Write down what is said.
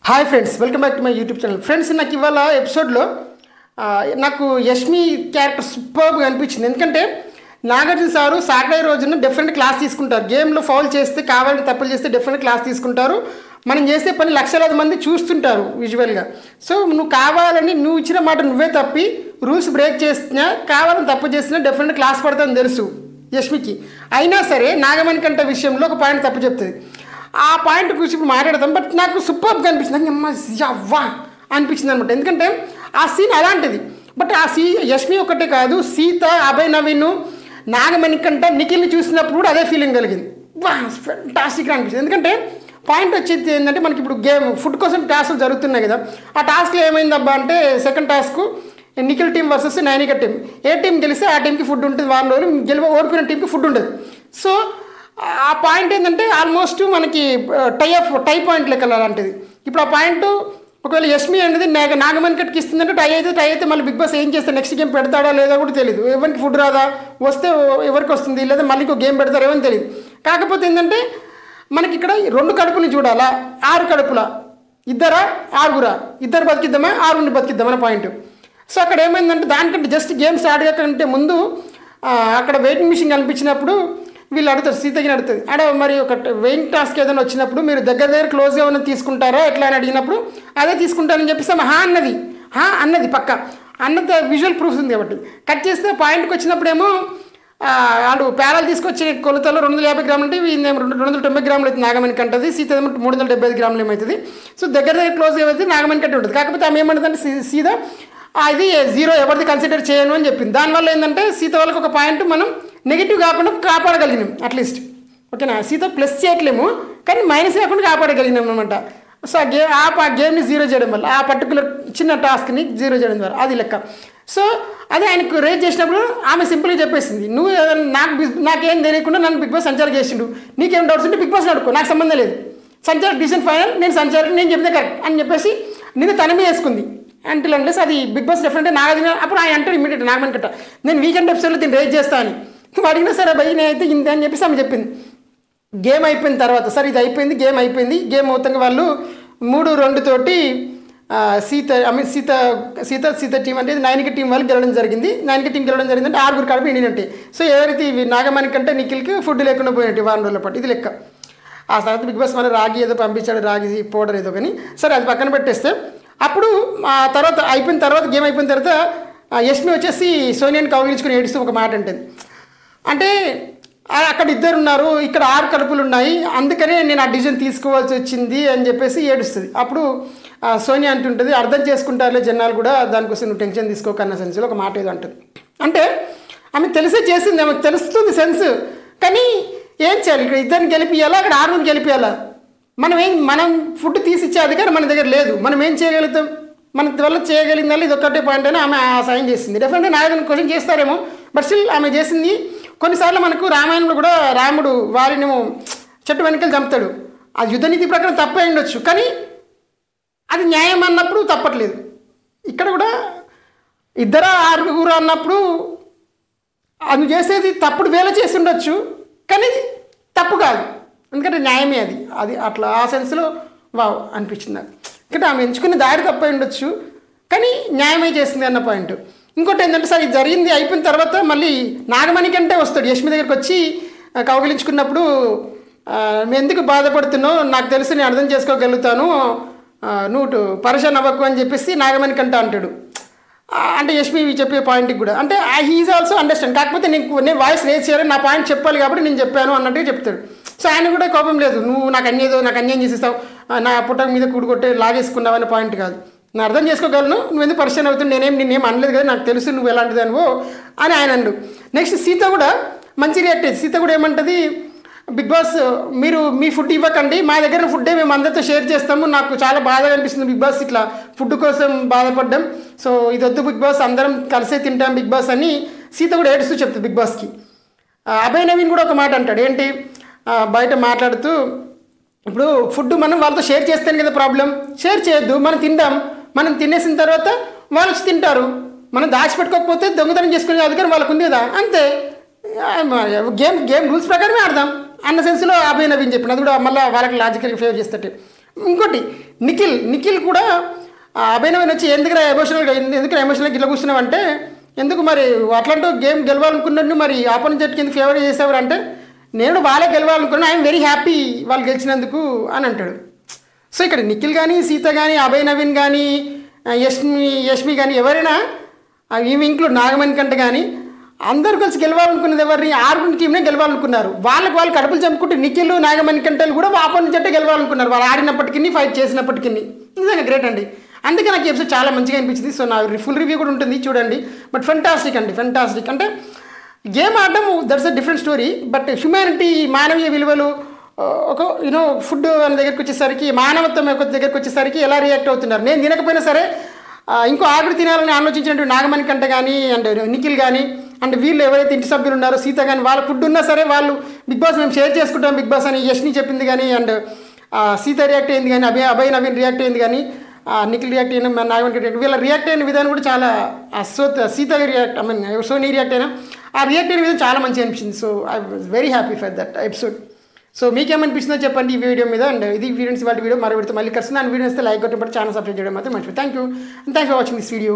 Hi friends, welcome back to my YouTube channel. Friends, నాకు ఇవాళ ఎపిసోడ్లో నాకు యష్మి క్యారెక్టర్ సూపర్గా అనిపించింది. ఎందుకంటే నాగార్జున సారు సాటర్డే రోజున డిఫరెంట్ క్లాస్ తీసుకుంటారు. గేమ్లో ఫౌల్ చేస్తే, కావాలని తప్పులు చేస్తే డిఫరెంట్ క్లాస్ తీసుకుంటారు. మనం చేసే పని లక్షలాది మంది చూస్తుంటారు విజువల్గా. సో నువ్వు కావాలని నువ్వు ఇచ్చిన మాట నువ్వే తప్పి రూల్స్ బ్రేక్ చేసినా, కావాలని తప్పు చేసినా డిఫరెంట్ క్లాస్ పడుతుందని తెలుసు యష్మికి. అయినా సరే నాగమణి కంట విషయంలో ఒక పాయింట్ తప్పు చెప్తుంది. ఆ పాయింట్ గురించి ఇప్పుడు మాట్లాడతాం. బట్ నాకు సూపర్గా అనిపించింది, అమ్మ అవ్వా అనిపించింది అనమాట. ఎందుకంటే ఆ సీన్ అలాంటిది. బట్ ఆ యష్మి ఒకటే కాదు, సీత, అభయ్ నవీన్, నాగమణి కంట నిఖిల్ని చూసినప్పుడు కూడా అదే ఫీలింగ్ కలిగింది. వా ఫెంటాస్టిక్గా అనిపించింది. ఎందుకంటే పాయింట్ వచ్చేది ఏంటంటే, మనకి ఇప్పుడు గేమ్ ఫుడ్ కోసం టాస్క్లు జరుగుతున్నాయి కదా. ఆ టాస్క్లో ఏమైందబ్బా అంటే, second task Nikhil team versus Nainika team. ఏ టీం గెలిస్తే ఆ టీంకి ఫుడ్ ఉంటుంది, వారం రోజులు ఓడిపోయిన టీంకి ఫుడ్ ఉండదు. సో ఆ పాయింట్ ఏంటంటే ఆల్మోస్ట్ మనకి టై పాయింట్ లెక్క అలాంటిది. ఇప్పుడు ఆ పాయింట్ ఒకవేళ యష్మి అనేది నాగమణి కట్కి ఇస్తుందంటే టై అయితే మళ్ళీ బిగ్ బాస్ ఏం చేస్తారు, నెక్స్ట్ గేమ్ పెడతాడా లేదా కూడా తెలియదు. ఎవరికి ఫుడ్ రాదా, వస్తే ఎవరికి వస్తుంది, లేదా మళ్ళీ ఇంకో గేమ్ పెడతారో ఏమని తెలియదు. కాకపోతే ఏంటంటే మనకి ఇక్కడ 2 కడుపుని చూడాలా, 6 కడుపుల, ఇద్దరా 6గురా, ఇద్దరు బతికిద్దామా 6 బతికిద్దామా అనే పాయింట్. సో అక్కడ ఏమైందంటే, దానికంటే జస్ట్ గేమ్ స్టార్ట్ కాకంటే ముందు అక్కడ వెయిటింగ్ మిషన్ కనిపించినప్పుడు వీళ్ళు అడుగుతారు, సీతకి అడుగుతుంది, మరి ఒక వెయిటింగ్ టాస్క్ ఏదైనా వచ్చినప్పుడు మీరు దగ్గర క్లోజ్గా ఏమైనా తీసుకుంటారా ఎట్లా అని అడిగినప్పుడు అదే తీసుకుంటారని చెప్పేసి అన్నది పక్క అన్నంత విజువల్ ప్రూఫ్ ఉంది. కాబట్టి కట్ చేస్తే పాయింట్కి వచ్చినప్పుడేమో వాళ్ళు పేరాలు తీసుకొచ్చి కొలతలో 250 గ్రాములు అంటే 290 గ్రాములు అవుతుంది నాగమణి కంటది, సీత 375 గ్రాములు ఏమవుతుంది. సో దగ్గర క్లోజ్ ఏమైతే నాగమణి కంటే ఉంటుంది. కాకపోతే ఆమె ఏమంటుందంటే సీదా అది 0 ఎవరిది కన్సిడర్ చేయను అని చెప్పింది. దానివల్ల ఏంటంటే సీత వాళ్ళకి ఒక పాయింట్ మనం నెగిటివ్ కాకుండా కాపాడగలిగినాం అట్లీస్ట్. ఓకేనా, సీత ప్లస్ చేయట్లేము కానీ మైనస్ కాకుండా కాపాడగలిగినాం అనమాట. సో ఆ గేమ్ని 0 చేయడం వల్ల, ఆ పర్టికులర్ చిన్న టాస్క్ని 0 చేయడం ద్వారా అది లెక్క. సో అదే ఆయనకు రేట్ చేసినప్పుడు ఆమె సింపుల్గా చెప్పేసింది, నువ్వు నాకేం తెలియకుండా నన్ను బిగ్ బాస్ సంచారం చేసిండు, నీకేం డౌట్స్ ఉంటే బిగ్ బాస్ అడుకో, నాకు సంబంధం లేదు, సంచారం డిసిషన్ ఫైనల్, నేను సంచారం నేను చెప్తే కరెక్ట్ అని చెప్పేసి నిన్ను తనమే వేసుకుంది. అంటిల్ అండ్లెస్ అది బిగ్ బాస్ డెఫినెట్గా నాగార్జున అప్పుడు ఆయన అంటాడు ఇమీడియట్ నాగమణి కట్ట, నేను వీకెండ్ ఎపిసోడ్లో దీన్ని రేట్ చేస్తా అని. నువ్వు అడిగినా సరే భయ్ నేనైతే ఇంత అని చెప్పేసి ఆమె చెప్పింది. గేమ్ అయిపోయిన తర్వాత సరే ఇది అయిపోయింది, గేమ్ అయిపోయింది. గేమ్ అవుతాక వాళ్ళు 3-2 తోటి సీత టీం అంటే నైనిక టీం వాళ్ళు గెలవడం జరిగింది. నైనిక టీం గెలవడం జరిగిందంటే 6 కడుపు నిండినట్టే. సో ఎవరైతే ఇవి నాగమణి కంటే నిఖిల్కి ఫుడ్ లేకుండా పోయినట్టు వారం రోజుల పాటు ఇది లెక్క. ఆ తర్వాత బిగ్ బాస్ మళ్ళీ రాగి ఏదో పంపించాడు, రాగి పౌడర్ ఏదో కానీ సరే అది పక్కన పెట్టేస్తే, అప్పుడు ఆ తర్వాత అయిపోయిన తర్వాత గేమ్ అయిపోయిన తర్వాత యష్మి వచ్చేసి సోనియాని కౌగిలించుకుని ఏడుస్తూ ఒక మాట అంటుంది, అంటే అక్కడ 2 ఉన్నారు, ఇక్కడ 6 కడుపులు ఉన్నాయి, అందుకనే నేను ఆ డిసిజన్ తీసుకోవాల్సి వచ్చింది అని చెప్పేసి ఏడుస్తుంది. అప్పుడు సోనియా అంటుంటుంది, అర్థం చేసుకుంటారులే జనాలు కూడా, దానికోసం నువ్వు టెన్షన్ తీసుకోకన్న సెన్స్లో ఒక మాట ఏదో అంటుంది. అంటే ఆమె తెలిసే చేసింది, ఆమెకు తెలుస్తుంది సెన్స్. కానీ ఏం చేయాలి, ఇక్కడ 2 గెలిపియాలా, అక్కడ 6 గెలిపియాలా? మనం ఫుడ్ తీసిచ్చే అధికారం మన దగ్గర లేదు. మనం ఏం చేయగలుగుతాం? మన వల్ల చేయగలిగిందాలి ఇది ఒక్కటే పాయింట్ అని ఆమె సాయం చేసింది. డెఫినెట్గా నాయకుని క్వశ్చన్ చేస్తారేమో, బట్ స్టిల్ ఆమె చేసింది. కొన్నిసార్లు మనకు రామాయణంలో కూడా రాముడు వారిని చెట్టు వెనకలు చంపుతాడు, ఆ యుద్ధనీతి ప్రకారం తప్పే ఉండొచ్చు, కానీ అది న్యాయం అన్నప్పుడు తప్పట్లేదు. ఇక్కడ కూడా 2-6 అన్నప్పుడు అది చేసేది తప్పుడు వేళ చేసి ఉండొచ్చు, కానీ తప్పు కాదు, ఎందుకంటే న్యాయమే అది అట్లా ఆ సెన్స్లో వావ్ అనిపించింది నాకు. ఎందుకంటే ఆమె ఎంచుకునే దారి తప్పై ఉండొచ్చు, కానీ న్యాయమే చేసింది అన్న పాయింట్. ఇంకోటి ఏంటంటే, సార్ ఇది జరిగింది అయిపోయిన తర్వాత మళ్ళీ నాగమణి కంటే వస్తాడు యష్మి దగ్గరికి వచ్చి కౌగిలించుకున్నప్పుడు, నువ్వు ఎందుకు బాధపడుతున్నావు, నాకు తెలుసు, నేను అర్థం చేసుకోగలుగుతాను, నువ్వు పరేషాన్ అవ్వకు అని చెప్పేసి నాగమణి కంట అంటాడు. అంటే యష్మి చెప్పే పాయింట్కి కూడా అంటే హీఈస్ ఆల్సో అండర్స్టాండ్. కాకపోతే నేను వాయిస్ రేజ్ చేయాలని నా పాయింట్ చెప్పాలి కాబట్టి నేను చెప్పాను అన్నట్టుగా చెప్తాడు. సో ఆయన కూడా కోపం లేదు, నువ్వు నాకు అన్యాయం చేసేస్తావు, నా పుట్టక మీద కూడుకొట్టే లాగేసుకున్నావు అనే పాయింట్ కాదు, నేను అర్థం చేసుకోగలను, నువ్వు ఎందుకు పరిచయం అవుతుంది, నిన్నేం అనలేదు కదా, నాకు తెలుసు నువ్వు ఎలాంటిది అనువో అని ఆయన అండు. నెక్స్ట్ సీత కూడా మంచి రియాక్ట్ అయ్యింది. సీత కూడా ఏమంటుంది, బిగ్ బాస్ మీరు మీ ఫుడ్ ఇవ్వకండి, మా దగ్గర ఫుడ్డే మేము అందరితో షేర్ చేస్తాము, నాకు చాలా బాధగా అనిపిస్తుంది బిగ్ బాస్ ఇట్లా ఫుడ్ కోసం బాధపడ్డాం, సో ఇది వద్దు బిగ్ బాస్, అందరం కలిసే తింటాం బిగ్ బాస్ అని సీత కూడా ఏడుస్తూ చెప్తుంది బిగ్ బాస్కి. అభయ్ నవీన్ కూడా ఒక మాట అంటాడు, ఏంటి బయట మాట్లాడుతూ, ఇప్పుడు ఫుడ్ మనం వాళ్ళతో షేర్ చేస్తేనే కదా ప్రాబ్లం, షేర్ చేయొద్దు, మనం తిందాం, మనం తినేసిన తర్వాత వాళ్ళు వచ్చి తింటారు, మనం దాచిపెట్టుకోకపోతే దొంగతనం చేసుకునే అధికారం వాళ్ళకు ఉంది కదా, అంతే, గేమ్ రూల్స్ ప్రకారమే ఆడదాం అన్న సెన్స్లో అభయ్ నవీన్ చెప్పిన. అది కూడా మళ్ళీ వాళ్ళకి లాజికల్గా ఫేవర్ చేస్తట్టు. ఇంకోటి నిఖిల్ కూడా అభినవ్ వచ్చి ఎందుకు ఎమోషనల్గా ఇట్లా కూర్చున్నావు అంటే, ఎందుకు మరి అట్లాంటి గేమ్ గెలవాలనుకున్నాను, మరి ఆపోనెంట్ జట్టుకి ఎందుకు ఫేవర్ చేసేవారు అంటే, నేను వాళ్ళే గెలవాలనుకున్నాను, ఐఎమ్ వెరీ హ్యాపీ వాళ్ళు గెలిచినందుకు అని అంటాడు. సో ఇక్కడ నిఖిల్ కానీ, సీత కానీ, అభయ్ నవీన్ కానీ, యష్మి కానీ ఎవరైనా, ఇవి ఇంక్లూడ్ నాగమణికంట కానీ, అందరూ కలిసి గెలవాలనుకున్నది ఎవరిని, ఆరుగురి టీంనే గెలవాలనుకున్నారు. వాళ్ళు కడుపులు చంపుకుంటే నిఖిల్, నాగమణికంటలు కూడా ఆపోనెంట్ జట్టే గెలవాలనుకున్నారు, వాళ్ళు ఆడినప్పటికీ ఫైట్ చేసినప్పటికీ. నిజంగా గ్రేట్ అండి. అందుకే నాకు ఎపిసోడ్ చాలా మంచిగా అనిపించింది. సో నా ఫుల్ రివ్యూ కూడా ఉంటుంది, చూడండి. బట్ ఫెంటాస్టిక్ అంటే గేమ్ ఆడడం that's a different story. But humanity, మానవీయ విలువలు, ఒక ఫుడ్ అనే దగ్గరికి వచ్చేసరికి, మానవత్వం దగ్గరికి వచ్చేసరికి ఎలా రియాక్ట్ అవుతున్నారు. నేను తినకపోయినా సరే ఇంకో ఆవిడ తినాలని ఆలోచించినట్టు నాగమణికంట కానీ, అండ్ నిఖిల్ కానీ, అండ్ వీళ్ళు ఎవరైతే ఇంటి సభ్యులు ఉన్నారో సీత కానీ, వాళ్ళ ఫుడ్ ఉన్నా సరే వాళ్ళు బిగ్ బాస్ మేము షేర్ చేసుకుంటాం బిగ్ బాస్ అని యష్ని చెప్పింది కానీ, అండ్ సీత రియాక్ట్ అయింది కానీ, అభయ్ నవీన్ రియాక్ట్ అయింది కానీ, నిఖిల్ రియాక్ట్ అయినా, నాగమణి రియాక్ట్, వీళ్ళ రియాక్ట్ అయిన విధానం కూడా చాలా, సీత రియాక్ట్ సోనీ రియాక్ట్ అయినా ఆ రియాక్ట్ అయిన విధానం చాలా మంచిగా అనిపించింది. So I was very happy for that episode. So మీకేమనిపిస్తుందో చెప్పండి ఈ వీడియో మీద. అండ్ ఇది ఫ్రెండ్స్ వాటి వీడియో మరో వీడితో మళ్ళీ కలిసి వీడియో ఇస్తే లైక్ కొట్టి ఛానల్ సబ్స్క్రైబ్ చేయడం మాత్రం మంచిది. Thank you and thanks for watching this video.